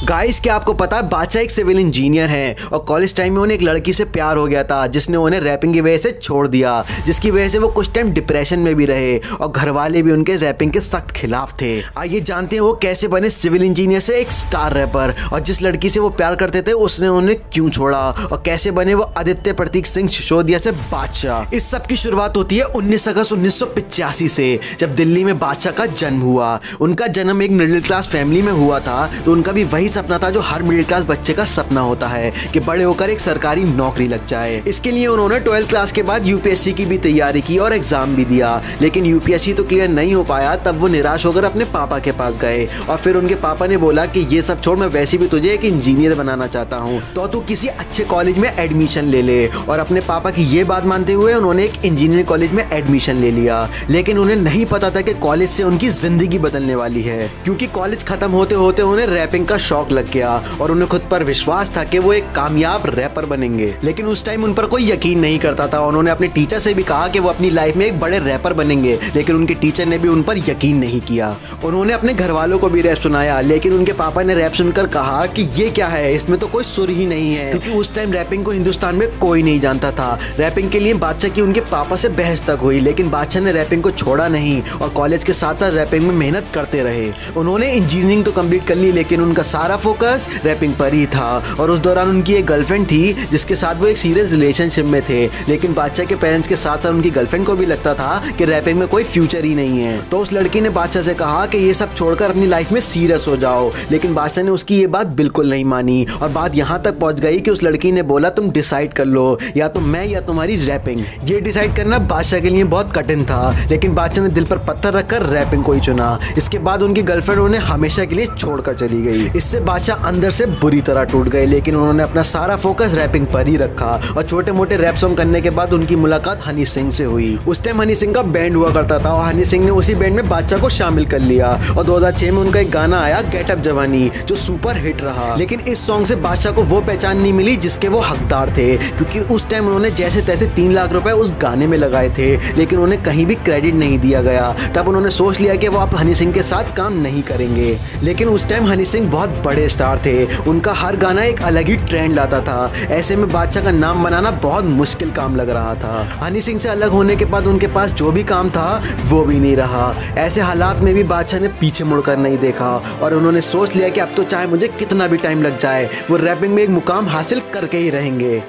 Guys, क्या आपको पता है बादशाह एक सिविल इंजीनियर हैं और कॉलेज टाइम में उन्हें एक लड़की से प्यार हो गया था जिसने उन्हें रैपिंग की वजह से छोड़ दिया, जिसकी वजह से वो कुछ टाइम डिप्रेशन में भी रहे और घर वाले भी उनके रैपिंग के सख्त खिलाफ थे। आइए जानते हैं वो कैसे बने सिविल इंजीनियर से एक स्टार रैपर, और जिस लड़की से वो प्यार करते थे उसने उन्हें क्यों छोड़ा, और कैसे बने वो आदित्य प्रतीक सिंह सिसोदिया से बादशाह। इस सब की शुरुआत होती है 19 अगस्त 1985 से, जब दिल्ली में बादशाह का जन्म हुआ। उनका जन्म एक मिडिल क्लास फैमिली में हुआ था, तो उनका भी वही सपना था जो हर मिडिल क्लास बच्चे का सपना होता है कि बड़े होकर एक सरकारी नौकरी लग जाए। इसके लिए उन्होंने 12th क्लास के बाद यूपीएससी की भी तैयारी की और एग्जाम भी दिया, लेकिन यूपीएससी तो क्लियर नहीं हो पाया। तब वो निराश होकर अपने पापा के पास गए और फिर उनके पापा ने बोला कि ये सब छोड़, मैं वैसे भी तुझे एक इंजीनियर बनाना चाहता हूँ, तो तू किसी अच्छे कॉलेज में एडमिशन ले ले। और अपने पापा की ये बात मानते हुए उन्होंने एक इंजीनियरिंग कॉलेज में एडमिशन ले लिया, लेकिन उन्हें नहीं पता था कि कॉलेज से उनकी जिंदगी बदलने वाली है, क्योंकि कॉलेज खत्म होते होते उन्हें रैपिंग का शौक लग गया और उन्हें खुद पर विश्वास था कि वो एक कामयाब रैपर बनेंगे। लेकिन उस टाइम उन पर कोई यकीन नहीं करता था। उन्होंने अपने टीचर से भी कहा कि वो अपनी लाइफ में एक बड़े रैपर बनेंगे, लेकिन उनके टीचर ने भी उन पर यकीन नहीं किया। उन्होंने अपने घर वालों को भी रैप सुनाया, लेकिन उनके पापा ने रैप सुनकर कहा कि ये क्या है, इसमें तो कोई सुर ही नहीं है, क्योंकि उस टाइम रैपिंग को हिंदुस्तान में कोई नहीं जानता था। रैपिंग के लिए बादशाह की उनके पापा से बहस तक हुई, लेकिन बादशाह ने रैपिंग को छोड़ा नहीं और कॉलेज के साथ साथ रैपिंग में मेहनत करते रहे। उन्होंने इंजीनियरिंग तो कंप्लीट कर ली, लेकिन उनका सारा फोकस रैपिंग पर ही था। और उस दौरान उनकी एक गर्लफ्रेंड थी जिसके साथ वो एक सीरियस रिलेशनशिप में थे, लेकिन बादशाह के पेरेंट्स के साथ साथ उनकी गर्लफ्रेंड को भी लगता था कि रैपिंग में कोई फ्यूचर ही नहीं है। तो उस लड़की ने बादशाह से कहा कि ये सब छोड़कर अपनी लाइफ में सीरियस हो जाओ, लेकिन बादशाह ने उसकी ये बात बिल्कुल नहीं मानी और बात यहाँ तक पहुँच गई कि उस लड़की ने बोला, तुम डिसाइड कर लो, या तो मैं या तुम्हारी रैपिंग। ये डिसाइड करना बादशाह के लिए बहुत कठिन था, लेकिन बादशाह ने दिल पर पत्थर रखकर रैपिंग को ही चुना। इसके बाद उनकी गर्लफ्रेंड उन्हें हमेशा के लिए छोड़कर चली गई। इससे बादशाह अंदर से बुरी तरह टूट गए, लेकिन उन्होंने अपना सारा फोकस रैपिंग पर ही रखा और छोटे मोटे रैप सॉन्ग करने के बाद उनकी मुलाकात हनी सिंह से हुई। उस टाइम हनी सिंह का बैंड हुआ करता था और हनी सिंह ने उसी बैंड में बादशाह को शामिल कर लिया और 2006 में उनका एक गाना आया गेट अप जवानी, जो सुपर हिट रहा। लेकिन इस सॉन्ग से बादशाह को वो पहचान नहीं मिली जिसके वो हकदार थे, क्योंकि उस टाइम उन्होंने जैसे तैसे 3 लाख रुपए उस गाने में लगाए थे, लेकिन उन्हें कहीं भी क्रेडिट नहीं दिया गया। तब उन्होंने सोच लिया कि वो अब हनी सिंह के साथ काम नहीं करेंगे। लेकिन उस टाइम हनी सिंह बहुत बड़े स्टार थे, उनका हर गाना एक अलग ही ट्रेंड लाता था। ऐसे में बादशाह का नाम बनाना बहुत मुश्किल काम लग रहा था। हनी सिंह से अलग होने के बाद उनके पास जो भी काम था वो भी नहीं रहा। ऐसे हालात में भी बादशाह ने पीछे मुड़कर नहीं देखा और उन्होंने सोच लिया कि अब तो चाहे मुझे कितना भी टाइम लग जाए, वो रैपिंग में एक मुकाम हासिल करके ही रहेंगे।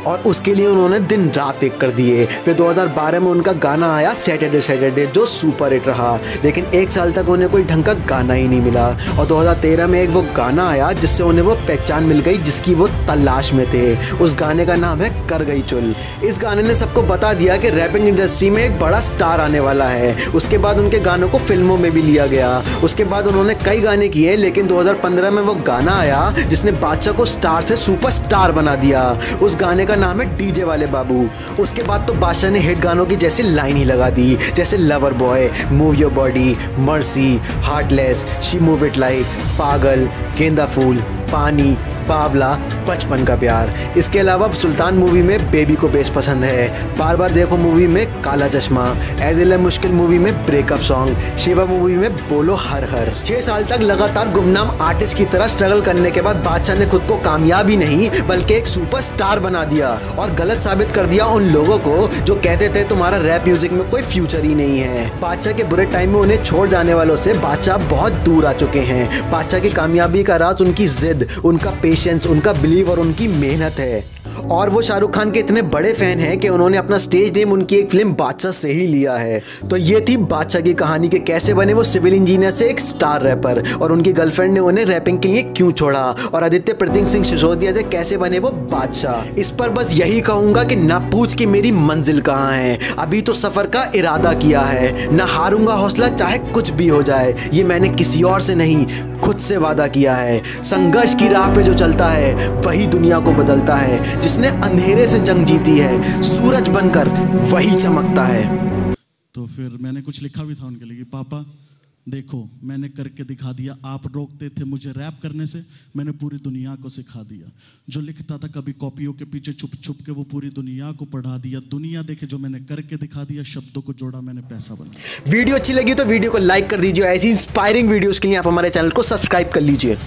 और उसके लिए उन्होंने दिन रात एक कर दिए। फिर 2012 में उनका गाना आया सैटरडे सैटरडे, जो सुपर हिट रहा, लेकिन 1 साल तक उन्हें कोई ढंग का गाना ही नहीं मिला। और 2013 में एक वो गाना आया जिससे उन्हें वो पहचान मिल गई जिसकी वो तलाश में थे। उस गाने का नाम है कर गई चुल। इस गाने ने सबको बता दिया कि रैपिंग इंडस्ट्री में एक बड़ा स्टार आने वाला है। उसके बाद उनके गानों को फिल्मों में भी लिया गया। उसके बाद उन्होंने कई गाने किए, लेकिन 2015 में वो गाना आया जिसने बादशाह को स्टार से सुपरस्टार बना दिया। उस गाने का नाम है डीजे वाले बाबू। उसके बाद तो बादशाह ने हिट गानों की जैसी लाइन ही लगा दी, जैसे lover boy, move your body, mercy, heartless, she move it like, पागल, गेंदा फूल, पानी, बावला, बचपन का प्यार। इसके अलावा सुल्तान मूवी में बेबी को बेस पसंद है, बार बार देखो मूवी में काला चश्मा, ऐ दिल है मुश्किल मूवी में ब्रेकअप सॉन्ग, शिवा मूवी में बोलो हर हर। 6 साल तक लगातार गुमनाम आर्टिस्ट की तरह स्ट्रगल करने के बाद बादशाह ने खुद को कामयाबी नहीं बल्कि एक सुपरस्टार बना दिया और गलत साबित कर दिया उन लोगों को जो कहते थे तुम्हारा रैप म्यूजिक में कोई फ्यूचर ही नहीं है। बादशाह के बुरे टाइम में उन्हें छोड़ जाने वालों से बादशाह बहुत दूर आ चुके हैं। बादशाह की कामयाबी का राज उनकी जिद, उनका पेशेंस, उनका बिलीव और उनकी मेहनत है। और वो शाहरुख खान के इतने बड़े फैन हैं कि उन्होंने अपना स्टेज नेम उनकी एक फिल्म बादशाह से ही लिया है। तो ये थी बादशाह की कहानी कि कैसे बने वो सिविल इंजीनियर से एक स्टार रैपर और उनकी गर्लफ्रेंड ने उन्हें रैपिंग के लिए क्यों छोड़ा, और आदित्य प्रतीक सिंह सिसोदिया से कैसे बने वो बादशाह। इस पर बस यही कहूंगा कि ना पूछ कि मेरी मंजिल कहाँ है, अभी तो सफर का इरादा किया है, ना हारूंगा हौसला चाहे कुछ भी हो जाए। ये मैंने किसी और से नहीं खुद से वादा किया है। संघर्ष की राह पे जो चलता है वही दुनिया को बदलता है। जिसने अंधेरे से जंग जीती है सूरज बनकर वही चमकता है। तो फिर मैंने कुछ लिखा भी था उनके लिए, पापा देखो मैंने करके दिखा दिया, आप रोकते थे मुझे रैप करने से, मैंने पूरी दुनिया को सिखा दिया। जो लिखता था कभी कॉपियों के पीछे छुप छुप के, वो पूरी दुनिया को पढ़ा दिया। दुनिया देखे जो मैंने करके दिखा दिया, शब्दों को जोड़ा मैंने पैसा बना। वीडियो अच्छी लगी तो वीडियो को लाइक कर दीजिए। ऐसी इंस्पायरिंग वीडियोस के लिए आप हमारे चैनल को सब्सक्राइब कर लीजिए।